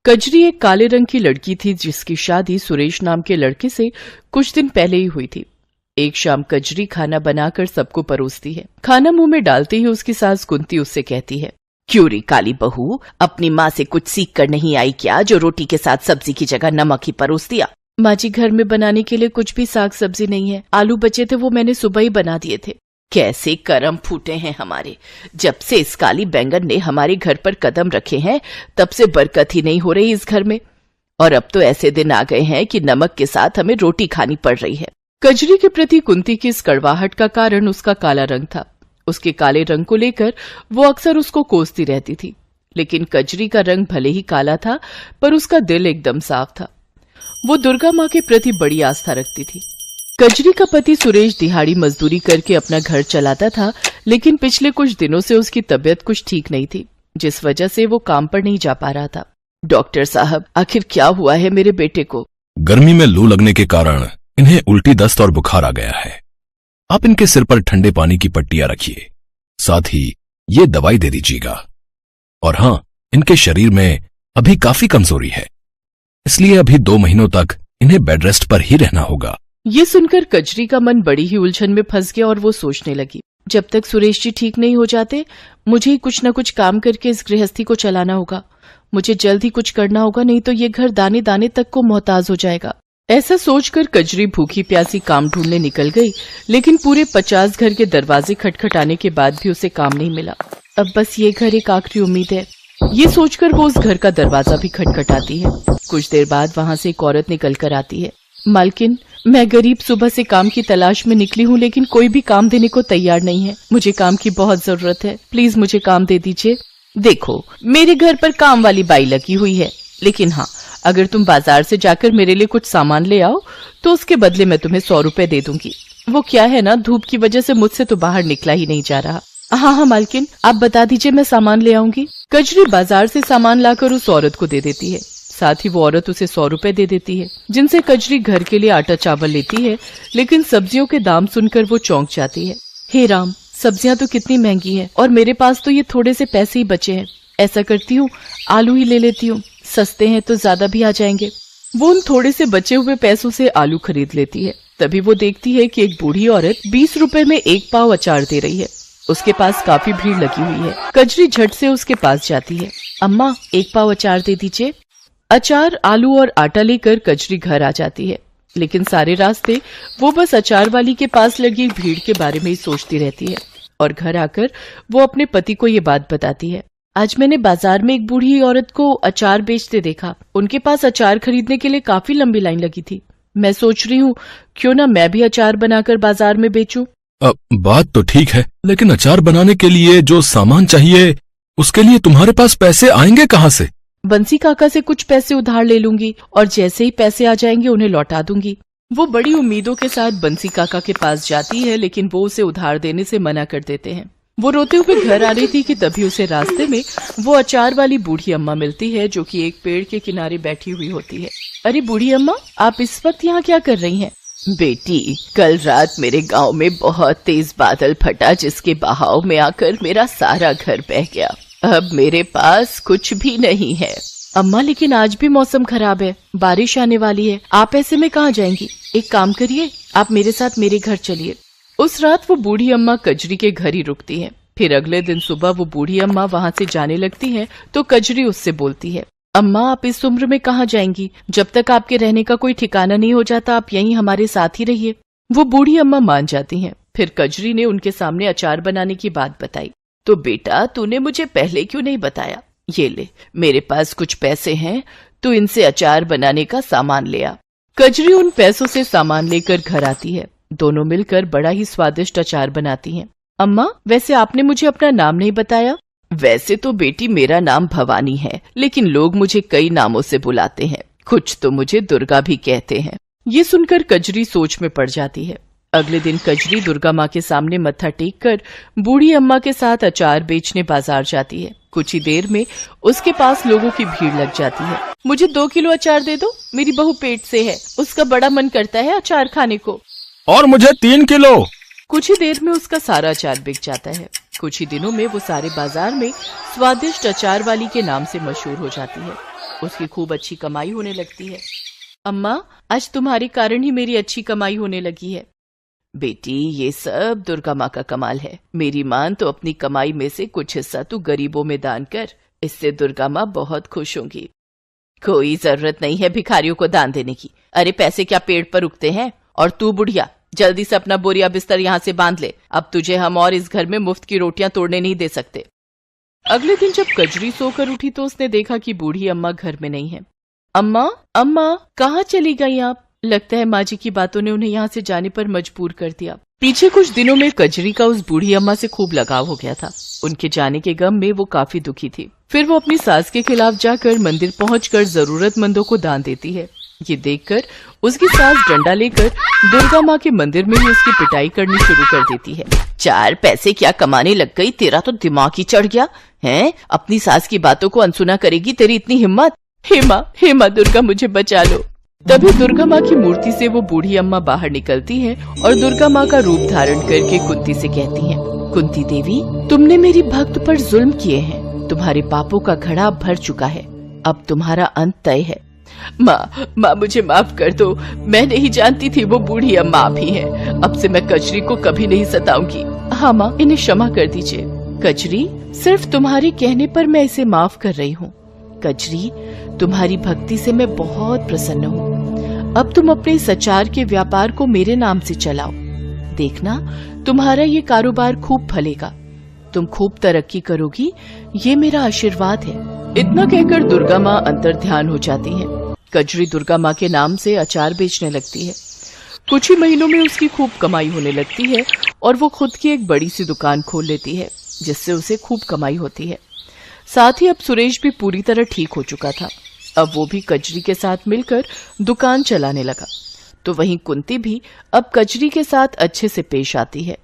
कजरी एक काले रंग की लड़की थी जिसकी शादी सुरेश नाम के लड़के से कुछ दिन पहले ही हुई थी। एक शाम कजरी खाना बनाकर सबको परोसती है। खाना मुंह में डालते ही उसकी सास कुंती उससे कहती है, क्यों रे काली बहू, अपनी माँ से कुछ सीख कर नहीं आई क्या, जो रोटी के साथ सब्जी की जगह नमक ही परोस दिया। माँ जी, घर में बनाने के लिए कुछ भी साग सब्जी नहीं है, आलू बचे थे वो मैंने सुबह ही बना दिए थे। कैसे करम फूटे हैं हमारे, जब से इस काली बैंगन ने हमारे घर पर कदम रखे हैं तब से बरकत ही नहीं हो रही इस घर में, और अब तो ऐसे दिन आ गए हैं कि नमक के साथ हमें रोटी खानी पड़ रही है। कजरी के प्रति कुंती की इस कड़वाहट का कारण उसका काला रंग था। उसके काले रंग को लेकर वो अक्सर उसको कोसती रहती थी, लेकिन कजरी का रंग भले ही काला था पर उसका दिल एकदम साफ था। वो दुर्गा माँ के प्रति बड़ी आस्था रखती थी। कजरी का पति सुरेश दिहाड़ी मजदूरी करके अपना घर चलाता था, लेकिन पिछले कुछ दिनों से उसकी तबीयत कुछ ठीक नहीं थी, जिस वजह से वो काम पर नहीं जा पा रहा था। डॉक्टर साहब, आखिर क्या हुआ है मेरे बेटे को? गर्मी में लू लगने के कारण इन्हें उल्टी दस्त और बुखार आ गया है। आप इनके सिर पर ठंडे पानी की पट्टियां रखिए, साथ ही ये दवाई दे दीजिएगा। और हाँ, इनके शरीर में अभी काफी कमजोरी है, इसलिए अभी 2 महीनों तक इन्हें बेड रेस्ट पर ही रहना होगा। ये सुनकर कजरी का मन बड़ी ही उलझन में फंस गया और वो सोचने लगी, जब तक सुरेश जी ठीक नहीं हो जाते मुझे ही कुछ न कुछ काम करके इस गृहस्थी को चलाना होगा। मुझे जल्द ही कुछ करना होगा, नहीं तो ये घर दाने दाने तक को मोहताज हो जाएगा। ऐसा सोचकर कजरी भूखी प्यासी काम ढूंढने निकल गई, लेकिन पूरे 50 घर के दरवाजे खटखटाने के बाद भी उसे काम नहीं मिला। अब बस ये घर एक आखिरी उम्मीद है। ये सोचकर वो उस घर का दरवाजा भी खटखटाती है। कुछ देर बाद वहाँ से एक औरत निकल कर आती है। मालकिन, मैं गरीब सुबह से काम की तलाश में निकली हूँ, लेकिन कोई भी काम देने को तैयार नहीं है। मुझे काम की बहुत जरूरत है, प्लीज मुझे काम दे दीजिए। देखो, मेरे घर पर काम वाली बाई लगी हुई है, लेकिन हाँ, अगर तुम बाजार से जाकर मेरे लिए कुछ सामान ले आओ तो उसके बदले मैं तुम्हें 100 रुपए दे दूंगी। वो क्या है ना, धूप की वजह से मुझसे तो बाहर निकला ही नहीं जा रहा। हाँ मालकिन, आप बता दीजिए, मैं सामान ले आऊंगी। कजरी बाजार से सामान लाकर उस औरत को दे देती है। साथ ही वो औरत उसे 100 रुपए दे देती है, जिनसे कजरी घर के लिए आटा चावल लेती है, लेकिन सब्जियों के दाम सुनकर वो चौंक जाती है। हे राम, सब्जियां तो कितनी महंगी है और मेरे पास तो ये थोड़े से पैसे ही बचे हैं। ऐसा करती हूँ, आलू ही ले लेती हूँ, सस्ते हैं तो ज्यादा भी आ जाएंगे। वो उन थोड़े से बचे हुए पैसों से आलू खरीद लेती है। तभी वो देखती है कि एक बूढ़ी औरत 20 रुपए में 1 पाव अचार दे रही है। उसके पास काफी भीड़ लगी हुई है। कजरी झट से उसके पास जाती है। अम्मा, 1 पाव अचार दे दीजिए। अचार, आलू और आटा लेकर कजरी घर आ जाती है, लेकिन सारे रास्ते वो बस अचार वाली के पास लगी भीड़ के बारे में ही सोचती रहती है। और घर आकर वो अपने पति को ये बात बताती है। आज मैंने बाजार में एक बूढ़ी औरत को अचार बेचते देखा। उनके पास अचार खरीदने के लिए काफी लंबी लाइन लगी थी। मैं सोच रही हूँ क्यों ना मैं भी अचार बनाकर बाजार में बेचूं। बात तो ठीक है, लेकिन अचार बनाने के लिए जो सामान चाहिए उसके लिए तुम्हारे पास पैसे आएंगे कहाँ से? बंसी काका से कुछ पैसे उधार ले लूंगी और जैसे ही पैसे आ जाएंगे उन्हें लौटा दूंगी। वो बड़ी उम्मीदों के साथ बंसी काका के पास जाती है, लेकिन वो उसे उधार देने से मना कर देते हैं। वो रोते हुए घर आ रही थी कि तभी उसे रास्ते में वो अचार वाली बूढ़ी अम्मा मिलती है, जो कि एक पेड़ के किनारे बैठी हुई होती है। अरे बूढ़ी अम्मा, आप इस वक्त यहाँ क्या कर रही हैं? बेटी, कल रात मेरे गांव में बहुत तेज बादल फटा, जिसके बहाव में आकर मेरा सारा घर बह गया। अब मेरे पास कुछ भी नहीं है। अम्मा, लेकिन आज भी मौसम खराब है, बारिश आने वाली है, आप ऐसे में कहाँ जाएंगी? एक काम करिए, आप मेरे साथ मेरे घर चलिए। उस रात वो बूढ़ी अम्मा कजरी के घर ही रुकती है। फिर अगले दिन सुबह वो बूढ़ी अम्मा वहाँ से जाने लगती है तो कजरी उससे बोलती है, अम्मा, आप इस उम्र में कहाँ जाएंगी? जब तक आपके रहने का कोई ठिकाना नहीं हो जाता आप यहीं हमारे साथ ही रहिए। वो बूढ़ी अम्मा मान जाती हैं। फिर कजरी ने उनके सामने अचार बनाने की बात बताई। तो बेटा, तूने मुझे पहले क्यों नहीं बताया? ये ले, मेरे पास कुछ पैसे हैं, तू इनसे अचार बनाने का सामान ले आ। कजरी उन पैसों से सामान लेकर घर आती है। दोनों मिलकर बड़ा ही स्वादिष्ट अचार बनाती हैं। अम्मा, वैसे आपने मुझे अपना नाम नहीं बताया। वैसे तो बेटी मेरा नाम भवानी है, लेकिन लोग मुझे कई नामों से बुलाते हैं, कुछ तो मुझे दुर्गा भी कहते हैं। ये सुनकर कजरी सोच में पड़ जाती है। अगले दिन कजरी दुर्गा माँ के सामने मत्था टेक कर बूढ़ी अम्मा के साथ अचार बेचने बाजार जाती है। कुछ ही देर में उसके पास लोगों की भीड़ लग जाती है। मुझे 2 किलो अचार दे दो, मेरी बहू पेट से है, उसका बड़ा मन करता है अचार खाने को। और मुझे 3 किलो। कुछ ही देर में उसका सारा अचार बिक जाता है। कुछ ही दिनों में वो सारे बाजार में स्वादिष्ट अचार वाली के नाम से मशहूर हो जाती है। उसकी खूब अच्छी कमाई होने लगती है। अम्मा, आज तुम्हारे कारण ही मेरी अच्छी कमाई होने लगी है। बेटी, ये सब दुर्गा माँ का कमाल है। मेरी मान तो अपनी कमाई में से कुछ हिस्सा तू गरीबों में दान कर, इससे दुर्गा माँ बहुत खुश होंगी। कोई जरूरत नहीं है भिखारियों को दान देने की। अरे पैसे क्या पेड़ पर उगते हैं? और तू बुढ़िया, जल्दी से अपना बोरिया बिस्तर यहाँ से बांध ले। अब तुझे हम और इस घर में मुफ्त की रोटियां तोड़ने नहीं दे सकते। अगले दिन जब कजरी सोकर उठी तो उसने देखा कि बूढ़ी अम्मा घर में नहीं है। अम्मा, अम्मा, कहाँ चली गई आप? लगता है माँ जी की बातों ने उन्हें यहाँ से जाने पर मजबूर कर दिया। पीछे कुछ दिनों में कजरी का उस बूढ़ी अम्मा से खूब लगाव हो गया था। उनके जाने के गम में वो काफी दुखी थी। फिर वो अपनी सास के खिलाफ जाकर मंदिर पहुंचकर जरूरतमंदों को दान देती है। ये देखकर उसकी सास डंडा लेकर दुर्गा माँ के मंदिर में ही उसकी पिटाई करनी शुरू कर देती है। 4 पैसे क्या कमाने लग गई? तेरा तो दिमाग ही चढ़ गया है। अपनी सास की बातों को अनसुना करेगी? तेरी इतनी हिम्मत? हे माँ दुर्गा, मुझे बचा लो। तभी दुर्गा माँ की मूर्ति से वो बूढ़ी अम्मा बाहर निकलती है और दुर्गा माँ का रूप धारण करके कुंती से कहती हैं, कुंती देवी, तुमने मेरी भक्त पर जुल्म किए हैं। तुम्हारे पापों का घड़ा भर चुका है। अब तुम्हारा अंत तय है। माँ मुझे माफ कर दो। मैं नहीं जानती थी वो बूढ़ी अम्मा आप ही हैं। अब से मैं कजरी को कभी नहीं सताऊंगी। हाँ माँ, इन्हें क्षमा कर दीजिए। कजरी, सिर्फ तुम्हारे कहने पर मैं इसे माफ कर रही हूँ। कजरी, तुम्हारी भक्ति से मैं बहुत प्रसन्न हूँ। अब तुम अपने इस अचार के व्यापार को मेरे नाम से चलाओ। देखना, तुम्हारा ये कारोबार खूब फलेगा। तुम खूब तरक्की करोगी, ये मेरा आशीर्वाद है। इतना कहकर दुर्गा माँ अंतर्ध्यान हो जाती हैं। कजरी दुर्गा माँ के नाम से अचार बेचने लगती है। कुछ ही महीनों में उसकी खूब कमाई होने लगती है और वो खुद की एक बड़ी सी दुकान खोल लेती है, जिससे उसे खूब कमाई होती है। साथ ही अब सुरेश भी पूरी तरह ठीक हो चुका था। अब वो भी कजरी के साथ मिलकर दुकान चलाने लगा। तो वहीं कुंती भी अब कजरी के साथ अच्छे से पेश आती है।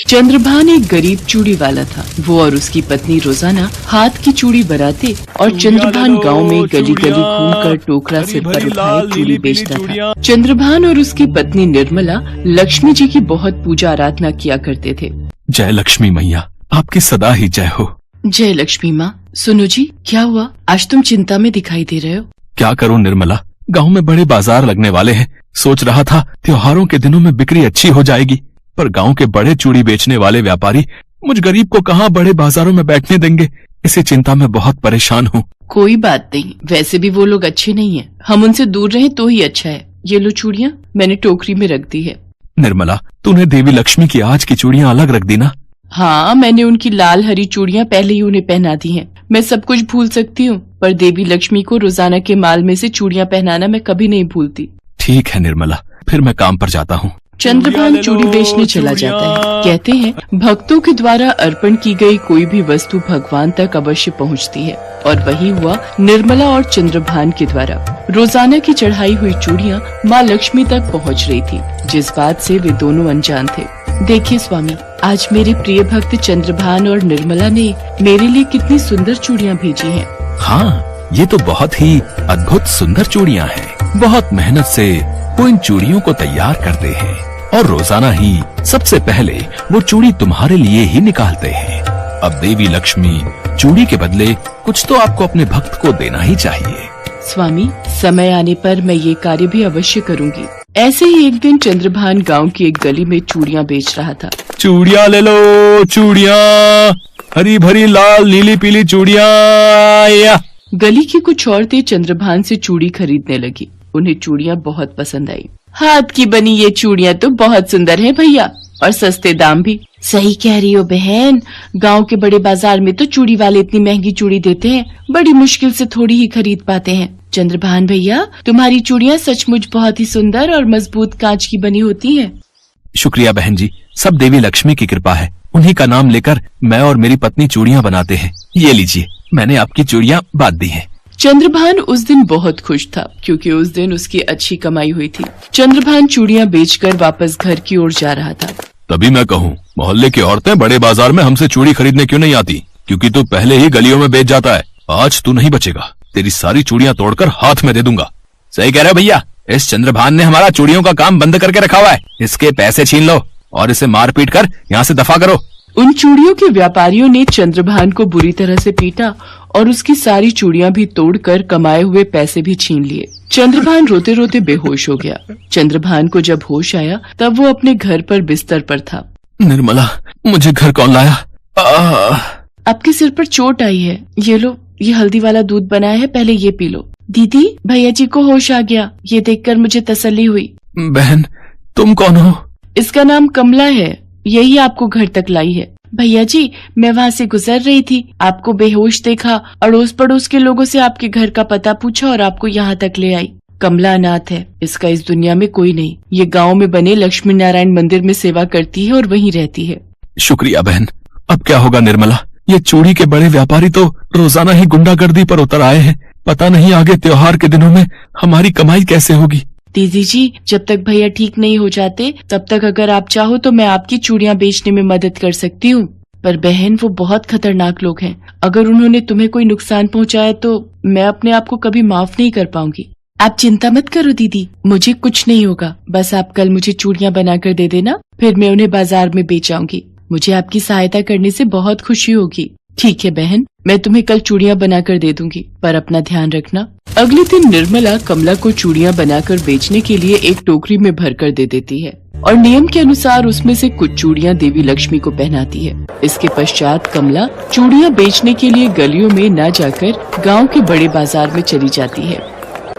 चंद्रभान एक गरीब चूड़ी वाला था। वो और उसकी पत्नी रोजाना हाथ की चूड़ी बनाते और चंद्रभान गांव में गली गली घूमकर टोकरा सिर पर उठाए चूड़ी बेचता था। चंद्रभान और उसकी पत्नी निर्मला लक्ष्मी जी की बहुत पूजा आराधना किया करते थे। जय लक्ष्मी मैया, आपकी सदा ही जय हो। जय लक्ष्मी माँ। सुनो जी, क्या हुआ? आज तुम चिंता में दिखाई दे रहे हो। क्या करूं निर्मला, गांव में बड़े बाजार लगने वाले हैं। सोच रहा था त्योहारों के दिनों में बिक्री अच्छी हो जाएगी, पर गांव के बड़े चूड़ी बेचने वाले व्यापारी मुझ गरीब को कहाँ बड़े बाजारों में बैठने देंगे। इसी चिंता में बहुत परेशान हूँ। कोई बात नहीं, वैसे भी वो लोग अच्छे नहीं हैं। हम उनसे दूर रहें तो ही अच्छा है। ये लो चूड़ियाँ मैंने टोकरी में रख दी है। निर्मला, तूने देवी लक्ष्मी की आज की चूड़ियाँ अलग रख दी ना? हाँ, मैंने उनकी लाल हरी चूड़ियाँ पहले ही उन्हें पहना दी हैं। मैं सब कुछ भूल सकती हूँ, पर देवी लक्ष्मी को रोजाना के माल में से चूड़ियाँ पहनाना मैं कभी नहीं भूलती। ठीक है निर्मला, फिर मैं काम पर जाता हूँ। चंद्रभान चूड़ी बेचने चला जाता है। कहते हैं भक्तों के द्वारा अर्पण की गई कोई भी वस्तु भगवान तक अवश्य पहुंचती है, और वही हुआ निर्मला और चंद्रभान के द्वारा। रोजाना की चढ़ाई हुई चूड़ियाँ माँ लक्ष्मी तक पहुंच रही थी, जिस बात से वे दोनों अनजान थे। देखिए स्वामी, आज मेरे प्रिय भक्त चंद्रभान और निर्मला ने मेरे लिए कितनी सुंदर चूड़ियाँ भेजी हैं। हाँ, ये तो बहुत ही अद्भुत सुंदर चूड़ियाँ हैं। बहुत मेहनत से वो इन चूड़ियों को तैयार करते हैं और रोजाना ही सबसे पहले वो चूड़ी तुम्हारे लिए ही निकालते हैं। अब देवी लक्ष्मी चूड़ी के बदले कुछ तो आपको अपने भक्त को देना ही चाहिए। स्वामी, समय आने पर मैं ये कार्य भी अवश्य करूंगी। ऐसे ही एक दिन चंद्रभान गांव की एक गली में चूड़ियाँ बेच रहा था। चूड़ियाँ ले लो, चूड़ियाँ, हरी भरी लाल नीली पीली चूड़ियाँ। गली की कुछ औरतें चंद्रभान से चूड़ी खरीदने लगी। उन्हें चूड़ियाँ बहुत पसंद आई। हाथ की बनी ये चूड़ियाँ तो बहुत सुंदर है भैया, और सस्ते दाम भी। सही कह रही हो बहन, गांव के बड़े बाजार में तो चूड़ी वाले इतनी महंगी चूड़ी देते हैं, बड़ी मुश्किल से थोड़ी ही खरीद पाते हैं। चंद्रभान भैया, तुम्हारी चूड़ियाँ सचमुच बहुत ही सुंदर और मजबूत कांच की बनी होती हैं। शुक्रिया बहन जी, सब देवी लक्ष्मी की कृपा है। उन्हीं का नाम लेकर मैं और मेरी पत्नी चूड़ियाँ बनाते हैं। ये लीजिए, मैंने आपकी चूड़ियाँ बांध दी हैं। चंद्रभान उस दिन बहुत खुश था, क्योंकि उस दिन उसकी अच्छी कमाई हुई थी। चंद्रभान चूड़ियाँ बेचकर वापस घर की ओर जा रहा था। तभी मैं कहूँ, मोहल्ले की औरतें बड़े बाजार में हमसे चूड़ी खरीदने क्यों नहीं आती? क्योंकि तू पहले ही गलियों में बेच जाता है। आज तू नहीं बचेगा, तेरी सारी चूड़ियाँ तोड़कर हाथ में दे दूंगा। सही कह रहे भैया, इस चंद्रभान ने हमारा चूड़ियों का काम बंद करके रखा हुआ है। इसके पैसे छीन लो और इसे मार पीट कर यहाँ से दफा करो। उन चूड़ियों के व्यापारियों ने चंद्रभान को बुरी तरह से पीटा और उसकी सारी चूड़ियां भी तोड़कर कमाए हुए पैसे भी छीन लिए। चंद्रभान रोते रोते बेहोश हो गया। चंद्रभान को जब होश आया तब वो अपने घर पर बिस्तर पर था। निर्मला, मुझे घर कौन लाया? आपके सिर पर चोट आई है। ये लो, ये हल्दी वाला दूध बनाया है, पहले ये पी लो। दीदी, भैया जी को होश आ गया। ये देखकर मुझे तसल्ली हुई। बहन, तुम कौन हो? इसका नाम कमला है, यही आपको घर तक लाई है। भैया जी, मैं वहाँ से गुजर रही थी, आपको बेहोश देखा, अड़ोस पड़ोस के लोगों से आपके घर का पता पूछा और आपको यहाँ तक ले आई। कमला अनाथ है, इसका इस दुनिया में कोई नहीं। ये गांव में बने लक्ष्मी नारायण मंदिर में सेवा करती है और वहीं रहती है। शुक्रिया बहन। अब क्या होगा निर्मला? ये चूड़ी के बड़े व्यापारी तो रोजाना ही गुंडागर्दी पर उतर आए हैं। पता नहीं आगे त्योहार के दिनों में हमारी कमाई कैसे होगी। दीदी जी, जब तक भैया ठीक नहीं हो जाते तब तक अगर आप चाहो तो मैं आपकी चूड़ियां बेचने में मदद कर सकती हूँ। पर बहन, वो बहुत खतरनाक लोग हैं। अगर उन्होंने तुम्हें कोई नुकसान पहुँचाया तो मैं अपने आप को कभी माफ नहीं कर पाऊंगी। आप चिंता मत करो दीदी, मुझे कुछ नहीं होगा। बस आप कल मुझे चूड़ियां बनाकर दे देना, फिर मैं उन्हें बाजार में बेच आऊंगी। मुझे आपकी सहायता करने से बहुत खुशी होगी। ठीक है बहन, मैं तुम्हें कल चूड़ियां बनाकर दे दूंगी, पर अपना ध्यान रखना। अगले दिन निर्मला कमला को चूड़ियां बनाकर बेचने के लिए एक टोकरी में भरकर दे देती है और नियम के अनुसार उसमें से कुछ चूड़ियां देवी लक्ष्मी को पहनाती है। इसके पश्चात कमला चूड़ियां बेचने के लिए गलियों में न जाकर गांव के बड़े बाजार में चली जाती है।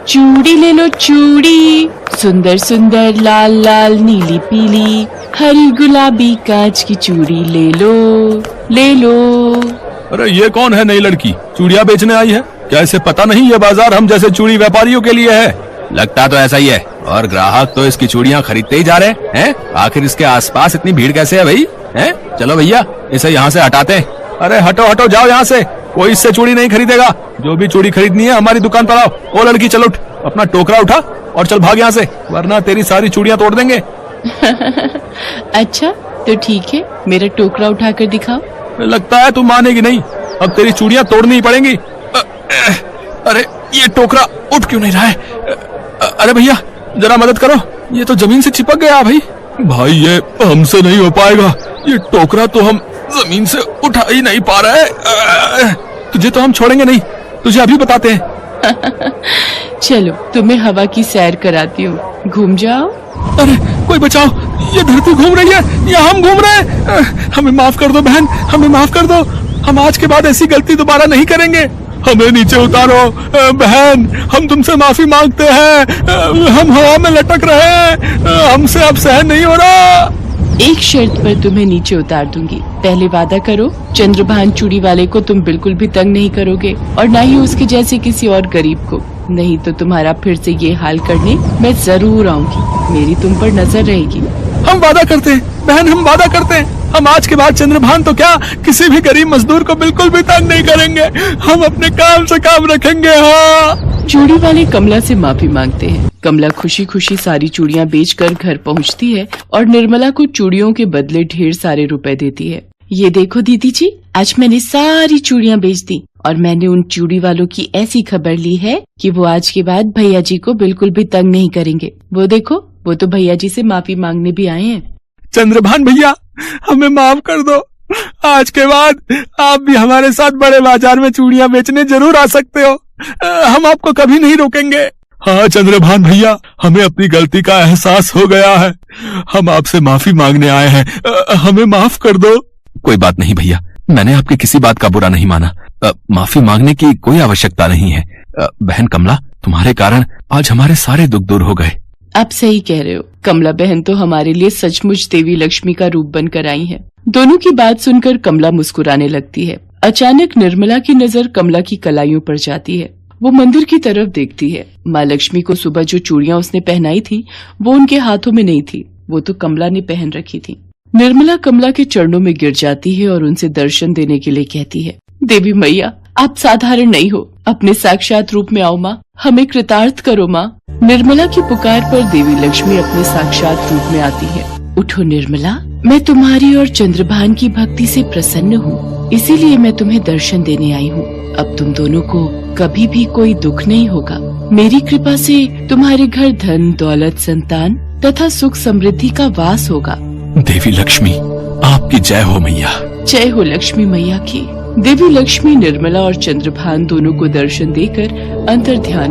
चूड़ी ले लो चूड़ी, सुंदर सुंदर लाल लाल नीली पीली हरी गुलाबी कांच की चूड़ी ले लो, ले लो। अरे ये कौन है नई लड़की, चूड़ियां बेचने आई है? क्या इसे पता नहीं ये बाजार हम जैसे चूड़ी व्यापारियों के लिए है? लगता तो ऐसा ही है, और ग्राहक तो इसकी चूड़ियां खरीदते ही जा रहे हैं। आखिर इसके आसपास इतनी भीड़ कैसे है भाई? हैं? चलो भैया, इसे यहाँ से हटाते हैं। अरे हटो हटो, जाओ यहाँ से, कोई इससे चूड़ी नहीं खरीदेगा। जो भी चूड़ी खरीदनी है हमारी दुकान पर आओ। ओ लड़की, चल उठ, अपना टोकरा उठा और चल भाग यहाँ से, वरना तेरी सारी चूड़ियां तोड़ देंगे। अच्छा तो ठीक है, मेरा टोकरा उठा कर दिखाओ। लगता है तुम मानेगी नहीं, अब तेरी चूड़ियां तोड़नी ही पड़ेंगी। अरे ये टोकरा उठ क्यों नहीं रहा है? अरे भैया जरा मदद करो, ये तो जमीन से चिपक गया भाई। भाई ये हमसे नहीं हो पाएगा, ये टोकरा तो हम जमीन से उठा ही नहीं पा रहे हैं। तुझे तो हम छोड़ेंगे नहीं, तुझे अभी बताते हैं। चलो तुम्हें हवा की सैर कराती हूँ, घूम जाओ। अरे कोई बचाओ, ये धरती घूम रही है या हम घूम रहे हैं? हमें माफ कर दो बहन, हमें माफ कर दो। हम आज के बाद ऐसी गलती दोबारा नहीं करेंगे। हमें नीचे उतारो बहन, हम तुमसे माफी मांगते हैं। हम हवा में लटक रहे हैं, हमसे अब सहन नहीं हो रहा। एक शर्त पर तुम्हें नीचे उतार दूंगी। पहले वादा करो, चंद्रभान चूड़ी वाले को तुम बिल्कुल भी तंग नहीं करोगे और न ही उसके जैसे किसी और गरीब को। नहीं तो तुम्हारा फिर से ये हाल करने मैं जरूर आऊंगी। मेरी तुम पर नजर रहेगी। हम वादा करते हैं बहन, हम वादा करते हैं। हम आज के बाद चंद्रभान तो क्या, किसी भी गरीब मजदूर को बिल्कुल भी तंग नहीं करेंगे। हम अपने काम से काम रखेंगे। हाँ। चूड़ी वाले कमला से माफी मांगते हैं। कमला खुशी खुशी सारी चूड़ियां बेचकर घर पहुंचती है और निर्मला को चूड़ियों के बदले ढेर सारे रुपए देती है। ये देखो दीदी जी, आज मैंने सारी चूड़ियां बेच दी और मैंने उन चूड़ी वालों की ऐसी खबर ली है कि वो आज के बाद भैया जी को बिल्कुल भी तंग नहीं करेंगे। वो देखो, वो तो भैया जी से माफी मांगने भी आए हैं। चंद्रभान भैया, हमें माफ कर दो। आज के बाद आप भी हमारे साथ बड़े बाजार में चूड़ियां बेचने जरूर आ सकते हो। हम आपको कभी नहीं रोकेंगे। हाँ चंद्रभान भैया, हमें अपनी गलती का एहसास हो गया है। हम आपसे माफी मांगने आए हैं, हमें माफ कर दो। कोई बात नहीं भैया, मैंने आपकी किसी बात का बुरा नहीं माना। माफी मांगने की कोई आवश्यकता नहीं है। बहन कमला, तुम्हारे कारण आज हमारे सारे दुख दूर हो गए। आप सही कह रहे हो। कमला बहन तो हमारे लिए सचमुच देवी लक्ष्मी का रूप बनकर आई है। दोनों की बात सुनकर कमला मुस्कुराने लगती है। अचानक निर्मला की नजर कमला की कलाइयों पर जाती है। वो मंदिर की तरफ देखती है। माँ लक्ष्मी को सुबह जो चूड़ियां उसने पहनाई थी वो उनके हाथों में नहीं थी, वो तो कमला ने पहन रखी थी। निर्मला कमला के चरणों में गिर जाती है और उनसे दर्शन देने के लिए कहती है, देवी मैया, आप साधारण नहीं हो, अपने साक्षात रूप में आओ माँ, हमें कृतार्थ करो माँ। निर्मला की पुकार पर देवी लक्ष्मी अपने साक्षात रूप में आती है। उठो निर्मला, मैं तुम्हारी और चंद्रभान की भक्ति से प्रसन्न हूँ, इसीलिए मैं तुम्हें दर्शन देने आई हूँ। अब तुम दोनों को कभी भी कोई दुख नहीं होगा। मेरी कृपा से तुम्हारे घर धन दौलत संतान तथा सुख समृद्धि का वास होगा। देवी लक्ष्मी, आपकी जय हो मैया। जय हो लक्ष्मी मैया की। देवी लक्ष्मी निर्मला और चंद्रभान दोनों को दर्शन देकर अंतर्ध्यान